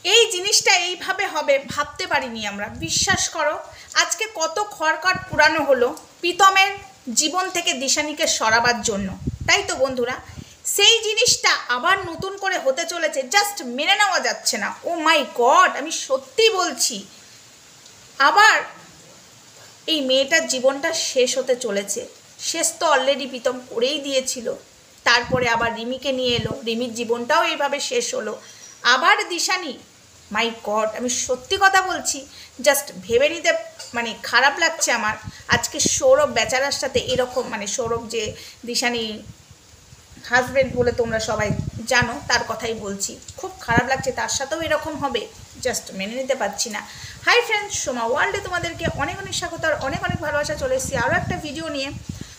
এই জিনিসটা এইভাবে হবে ভাবতে পারিনি আমরা। বিশ্বাস করো, আজকে কত খড়কাট পুরানো হলো প্রীতমের জীবন থেকে দিশানিকে সরাবার জন্য, তাই তো বন্ধুরা? সেই জিনিসটা আবার নতুন করে হতে চলেছে, জাস্ট মেনে নেওয়া যাচ্ছে না। ও মাই গড, আমি সত্যি বলছি, আবার এই মেয়েটার জীবনটা শেষ হতে চলেছে। শেষ তো অলরেডি প্রীতম করেই দিয়েছিল, তারপরে আবার রিমিকে নিয়ে এলো, রিমির জীবনটাও এইভাবে শেষ হলো। আবার দিশানি, মাই গড, আমি সত্যি কথা বলছি, জাস্ট ভেবে নিতে মানে খারাপ লাগছে আমার। আজকে সৌরভ বেচারার সাথে এরকম, মানে সৌরভ যে দিশানি হাজব্যান্ড বলে তোমরা সবাই জানো, তার কথাই বলছি, খুব খারাপ লাগছে, তার সাথেও এরকম হবে, জাস্ট মেনে নিতে পারছি না। হাই ফ্রেন্ডস, সোমা ওয়ার্ল্ডে তোমাদেরকে অনেক অনেক স্বাগত আর অনেক অনেক ভালোবাসা। চলে এসেছি আরও একটা ভিডিও নিয়ে।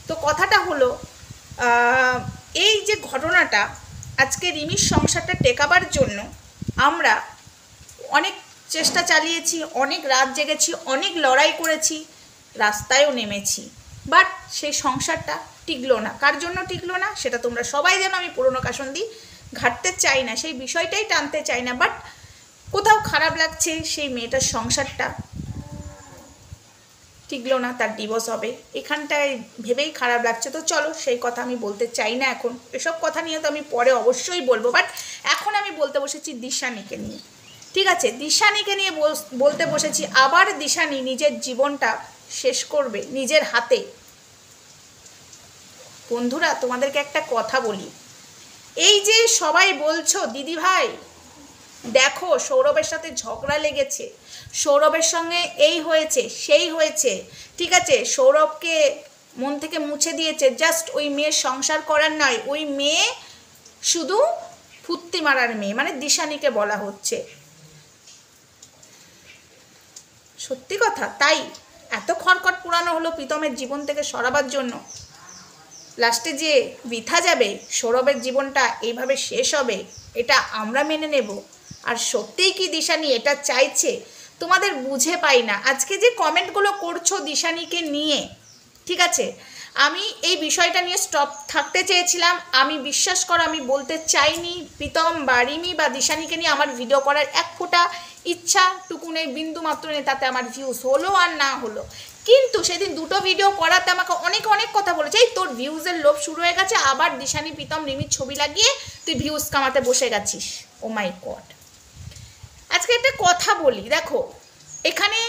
তো কথাটা হলো, এই যে ঘটনাটা, আজকে রিমির সংসারটা টেকাবার জন্য আমরা অনেক চেষ্টা চালিয়েছি, অনেক রাত জেগেছি, অনেক লড়াই করেছি, রাস্তায়ও নেমেছি, বাট সেই সংসারটা টিকলো না। কার জন্য টিকলো না সেটা তোমরা সবাই জানো, আমি পুরনো কাসন্দি ঘাটতে চাই না, সেই বিষয়টাই টানতে চাই না, বাট কোথাও খারাপ লাগছে, সেই মেয়েটার সংসারটা টিকলো না, তার ডিভোর্স হবে, এখানটায় ভেবেই খারাপ লাগছে। তো চলো, সেই কথা আমি বলতে চাই না এখন, এসব কথা নিয়ে তো আমি পরে অবশ্যই বলবো, বাট এখন আমি বলতে বসেছি দিশানিকে নিয়ে। ঠিক আছে, দিশানিকে নিয়ে বলতে বসেছি। আবার দিশানি নিজের জীবনটা শেষ করবে নিজের হাতে। বন্ধুরা, তোমাদেরকে একটা কথা বলি, এই যে সবাই বলছো দিদি ভাই দেখো সৌরভের সাথে ঝগড়া লেগেছে, সৌরভের সঙ্গে এই হয়েছে সেই হয়েছে, ঠিক আছে, সৌরভকে মন থেকে মুছে দিয়েছে, জাস্ট ওই মেয়ের সংসার করার নয়, ওই মেয়ে শুধু ফুত্তি মারার মেয়ে, মানে দিশানিকে বলা হচ্ছে। সত্যি কথা তাই, এত খড়খড় পুরানো হলো প্রীতমের জীবন থেকে সরাবার জন্য, লাস্টে যে বৃথা যাবে, সৌরভের জীবনটা এইভাবে শেষ হবে, এটা আমরা মেনে নেব? আর সত্যিই কি দিশানি এটা চাইছে? তোমাদের বুঝে পাই না। আজকে যে কমেন্টগুলো করছো দিশানিকে নিয়ে, ঠিক আছে, আমি এই বিষয়টা নিয়ে স্টপ থাকতে চেয়েছিলাম। আমি বিশ্বাস করো, আমি বলতে চাইনি প্রীতম বা রিমি বা দিশানিকে নিয়ে আমার ভিডিও করার এক ফোঁটা ইচ্ছা টুকু নেই, বিন্দু মাত্র নেই, তাতে আমার ভিউজ হলো আর না হলো। কিন্তু সেদিন দুটো ভিডিও করাতে আমাকে অনেক অনেক কথা বলেছে, এই তোর ভিউজের লোভ শুরু হয়ে গেছে, আবার দিশানি প্রীতম রিমির ছবি লাগিয়ে তুই ভিউজ কামাতে বসে গেছিস। ও মাই গড, আজকে একটা কথা বলি, দেখো এখানে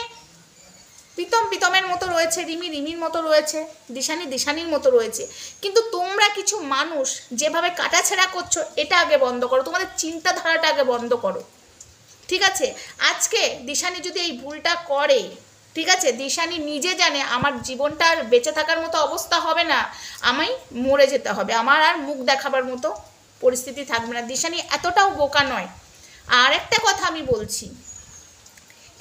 প্রীতম প্রীতমের মতো রয়েছে, রিমি রিমির মতো রয়েছে, দিশানি দিশানির মতো রয়েছে, কিন্তু তোমরা কিছু মানুষ যেভাবে কাটাছেড়া করছো, এটা আগে বন্ধ করো, তোমাদের চিন্তাধারাটা আগে বন্ধ করো, ঠিক আছে? আজকে দিশানি যদি এই ভুলটা করে, ঠিক আছে, দিশানি নিজে জানে আমার জীবনটা আর বেঁচে থাকার মতো অবস্থা হবে না, আমি মরে যেতে হবে, আমার আর মুখ দেখাবার মতো পরিস্থিতি থাকবে না। দিশানি এতটাও বোকা নয়। আর একটা কথা আমি বলছি,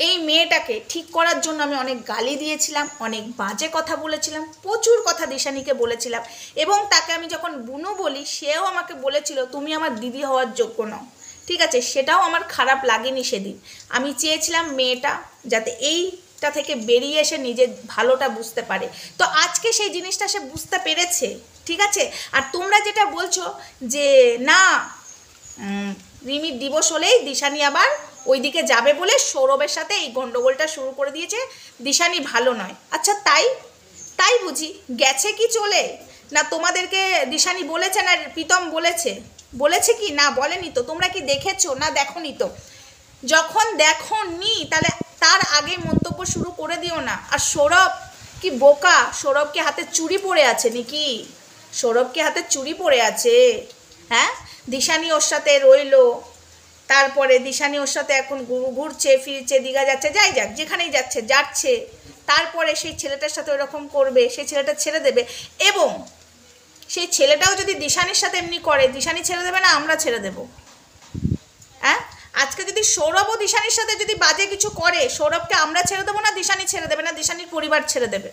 এই মেয়েটাকে ঠিক করার জন্য আমি অনেক গালি দিয়েছিলাম, অনেক বাজে কথা বলেছিলাম, প্রচুর কথা দিশানিকে বলেছিলাম, এবং তাকে আমি যখন বুনু বলি, সেও আমাকে বলেছিল তুমি আমার দিদি হওয়ার যোগ্য নও, ঠিক আছে, সেটাও আমার খারাপ লাগেনি সেদিন। আমি চেয়েছিলাম মেয়েটা যাতে এইটা থেকে বেরিয়ে এসে নিজের ভালোটা বুঝতে পারে, তো আজকে সেই জিনিসটা সে বুঝতে পেরেছে, ঠিক আছে। আর তোমরা যেটা বলছো যে না, রিমির দিবস হলেই দিশানি আবার ওইদিকে যাবে বলে সৌরভের সাথে এই গন্ডগোলটা শুরু করে দিয়েছে, দিশানি ভালো নয়। আচ্ছা তাই তাই বুঝি গেছে কি চলে? না তোমাদেরকে দিশানি বলেছে, না প্রীতম বলেছে? বলেছে কি না বলেনি তো? তোমরা কি দেখেছো না দেখোনি? তো যখন দেখোনি তাহলে তার আগে মন্তব্য শুরু করে দিও না। আর সৌরভ কি বোকা? সৌরভকে হাতে চুড়ি পড়ে আছে নাকি? সৌরভকে হাতে চুড়ি পড়ে আছে? হ্যাঁ, দিশানি ওর সাথে রইলো, তারপরে দিশানি ওর সাথে এখন ঘুরছে ফিরছে, দীঘা যাচ্ছে, যাই যাক যেখানেই যাচ্ছে যাচ্ছে, তারপরে সেই ছেলেটার সাথে ওরকম করবে, সেই ছেলেটা ছেড়ে দেবে, এবং সেই ছেলেটাও যদি দিশানির সাথে এমনি করে, দিশানি ছেড়ে দেবে না আমরা ছেড়ে দেবো? হ্যাঁ, আজকে যদি সৌরভ ও দিশানির সাথে যদি বাজে কিছু করে, সৌরভকে আমরা ছেড়ে দেবো না দিশানি ছেড়ে দেবে না দিশানির পরিবার ছেড়ে দেবে?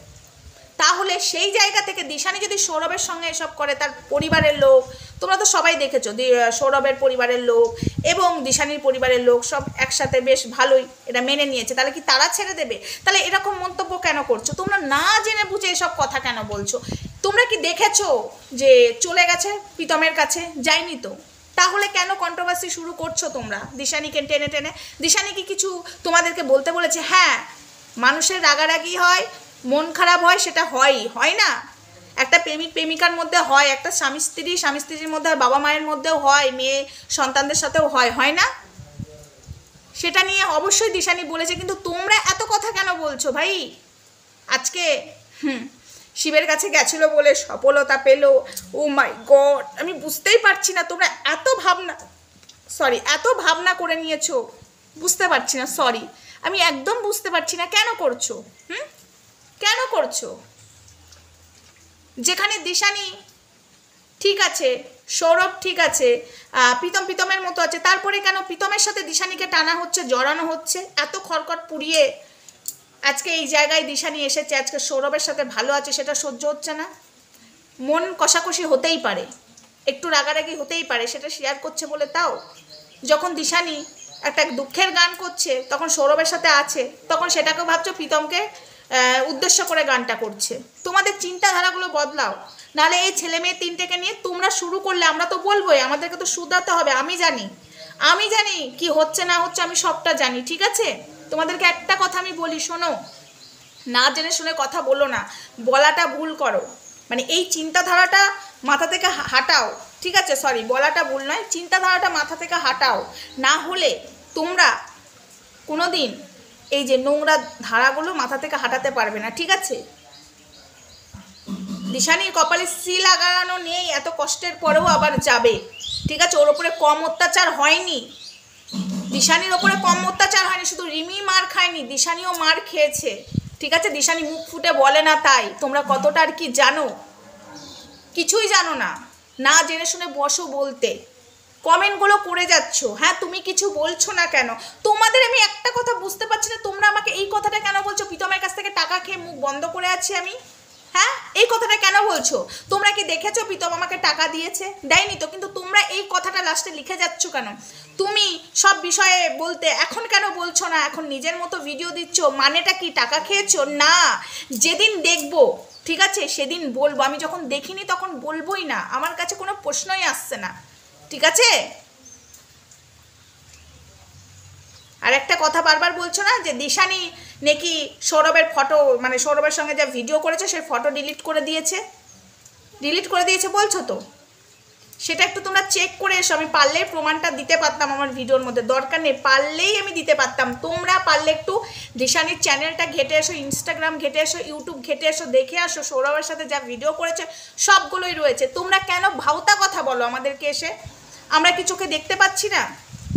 তাহলে সেই জায়গা থেকে দিশানি যদি সৌরভের সঙ্গে এসব করে, তার পরিবারের লোক, তোমরা তো সবাই দেখেছো, সৌরভের পরিবারের লোক এবং দিশানির পরিবারের লোক সব একসাথে বেশ ভালোই এটা মেনে নিয়েছে, তাহলে কি তারা ছেড়ে দেবে? তাহলে এরকম মন্তব্য কেন করছো তোমরা? না জেনে বুঝে এসব কথা কেন বলছো? তোমরা কি দেখেছো যে চলে গেছে প্রীতমের কাছে? যায়নি তো, তাহলে কেন কন্ট্রোভার্সি শুরু করছো তোমরা দিশানিকে টেনে টেনে? দিশানি কি কিছু তোমাদেরকে বলতে বলেছে? হ্যাঁ, মানুষের রাগারাগি হয়, মন খারাপ হয়, সেটা হয় না? একটা প্রেমিক প্রেমিকার মধ্যে হয়, একটা স্বামী স্ত্রীর মধ্যে হয়, বাবা মায়ের মধ্যেও হয়, মেয়ে সন্তানদের সাথেও হয় না? সেটা নিয়ে অবশ্যই দিশানি বলেছে, কিন্তু তোমরা এত কথা কেন বলছো ভাই? আজকে শিবের কাছে গেছিলো বলে সফলতা পেলো, ও মাই গড, আমি বুঝতেই পারছি না তোমরা এত ভাবনা করে নিয়েছো, বুঝতে পারছি না, সরি, আমি একদম বুঝতে পারছি না কেন করছো। কেন করছো? যেখানে দিশানি ঠিক আছে, সৌরভ ঠিক আছে, প্রীতমের মতো আছে, তারপরে কেন প্রীতমের সাথে দিশানিকে টানা হচ্ছে, জড়ানো হচ্ছে? এত খড়খড় পুড়িয়ে আজকে এই জায়গায় দিশানি এসেছে, আজকে সৌরভের সাথে ভালো আছে, সেটা সহ্য হচ্ছে না? মন কষাকষি হতেই পারে, একটু রাগারাগি হতেই পারে, সেটা শেয়ার করছে বলে তাও যখন দিশানি একটা দুঃখের গান করছে তখন সৌরভের সাথে আছে, তখন সেটাকেও ভাবছো প্রীতমকে উদ্দেশ্য করে গানটা করছে। তোমাদের চিন্তাধারাগুলো বদলাও, নাহলে এই ছেলে মেয়ে তিনটেকে নিয়ে তোমরা শুরু করলে আমরা তো বলবোই, আমাদেরকে তো শুধরাতে হবে। আমি জানি কি হচ্ছে না হচ্ছে, আমি সবটা জানি, ঠিক আছে? তোমাদেরকে একটা কথা আমি বলি, শোনো, না জেনে শুনে কথা বলো না, বলাটা ভুল করো, মানে এই চিন্তাধারাটা মাথা থেকে হাঁটাও, ঠিক আছে? সরি, বলাটা ভুল নয়, চিন্তাধারাটা মাথা থেকে হাঁটাও, না হলে তোমরা কোনো দিন এই যে নোংরা ধারাগুলো মাথা থেকে হাঁটাতে পারবে না, ঠিক আছে? দিশানির কপালে সি লাগানো নেই, এত কষ্টের পরেও আবার যাবে, ঠিক আছে? ওর ওপরে কম অত্যাচার হয়নি, দিশানির ওপরে কম অত্যাচার হয়নি, শুধু রিমি মার খায়নি, দিশানিও মার খেয়েছে, ঠিক আছে? দিশানি মুখ ফুটে বলে না, তাই তোমরা কতটা আর কি জানো? কিছুই জানো না, না জেনে শুনে বসো বলতে, কমেন্টগুলো করে যাচ্ছ। হ্যাঁ, তুমি কিছু বলছো না কেন? তোমাদের আমি একটা কথা বুঝতে পারছি না, তোমরা আমাকে এই কথাটা কেন বলছো প্রীতমের কাছ থেকে টাকা খেয়ে মুখ বন্ধ করে আছি আমি? হ্যাঁ, এই কথাটা কেন বলছো? তোমরা কি দেখেছো প্রীতম আমাকে টাকা দিয়েছে? দেয়নি তো, কিন্তু তোমরা এই কথাটা লাস্টে লিখে যাচ্ছ কেন? তুমি সব বিষয়ে বলতে এখন কেন বলছো না? এখন নিজের মতো ভিডিও দিচ্ছ, মানেটা কি টাকা খেয়েছো? না, যেদিন দেখবো, ঠিক আছে, সেদিন বলবো। আমি যখন দেখিনি তখন বলবোই না, আমার কাছে কোনো প্রশ্নই আসছে না, ঠিক আছে? আর একটা কথা বারবার বলছো না যে দিশানি নাকি সৌরভের ফটো, মানে সৌরভের সঙ্গে যা ভিডিও করেছে সেই ফটো ডিলিট করে দিয়েছে বলছো তো, সেটা একটু তোমরা চেক করে এসো। আমি পারলেই প্রমাণটা দিতে পারতাম আমার ভিডিওর মধ্যে, দরকার নেই, পারলেই আমি দিতে পারতাম। তোমরা পারলে একটু দিশানির চ্যানেলটা ঘেটে এসো, ইনস্টাগ্রাম ঘেটে এসো, ইউটিউব ঘেটে এসো, দেখে আসো সৌরভের সাথে যা ভিডিও করেছে সবগুলোই রয়েছে। তোমরা কেন ভাওতা কথা বলো আমাদেরকে এসে? আমরা কি চোখে দেখতে পাচ্ছি না?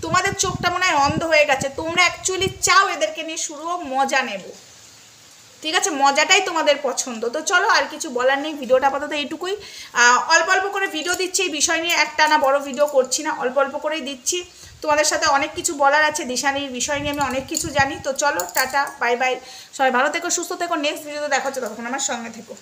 তোমাদের চোখটা মনে হয় অন্ধ হয়ে গেছে। তোমরা অ্যাকচুয়ালি চাও এদেরকে নিয়ে শুরু মজা নেব, ঠিক আছে? মজাটাই তোমাদের পছন্দ। তো চলো, আর কিছু বলার নেই, ভিডিওটা আপাতত এইটুকুই। অল্প অল্প করে ভিডিও দিচ্ছি এই বিষয় নিয়ে, একটা না বড় ভিডিও করছি না, অল্প অল্প করেই দিচ্ছি। তোমাদের সাথে অনেক কিছু বলার আছে, দিশানির বিষয় নিয়ে আমি অনেক কিছু জানি। তো চলো, টাটা, বাই বাই, সবাই ভালো থেকো, সুস্থ থেকো, নেক্সট ভিডিওতে দেখা হচ্ছে, ততক্ষণ আমার সঙ্গে থেকো।